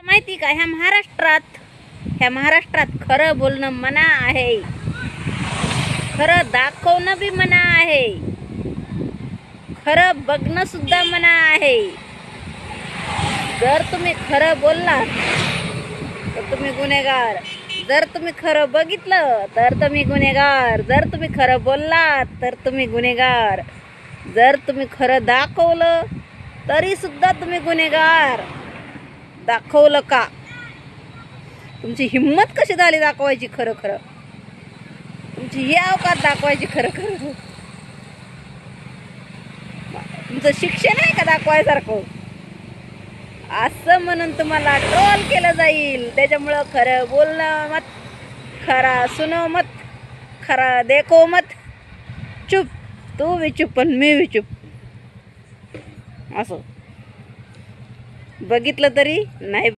माहिती का, ह्या महाराष्ट्रात खरं बोलणं मना आहे, खरं दाखवणं बी मना आहे, खरं बघणं सुद्धा मना आहे. जर तुम्ही खरं बोललात तर तुम्ही गुन्हेगार, जर तुम्ही खरं बघितलं तर तुम्ही गुन्हेगार, जर तुम्ही खरं बोललात तर तुम्ही गुन्हेगार, जर तुम्ही खरं दाखवलं तरी सुद्धा तुम्ही गुन्हेगार. दाखवलं का? तुमची हिम्मत कशी झाली दाखवायची खरं खरं? तुमची ही अवकात दाखवायची खरं खरं? तुमचं शिक्षण आहे का दाखवायसारखं? असं म्हणून तुम्हाला ट्रोल केलं जाईल. त्याच्यामुळं खरं बोलणं मत, खरा सुनो मत, खरा देखो मत. चुप, तू भी चुप पण मी भी चुप. असं बघितलं तरी नाही.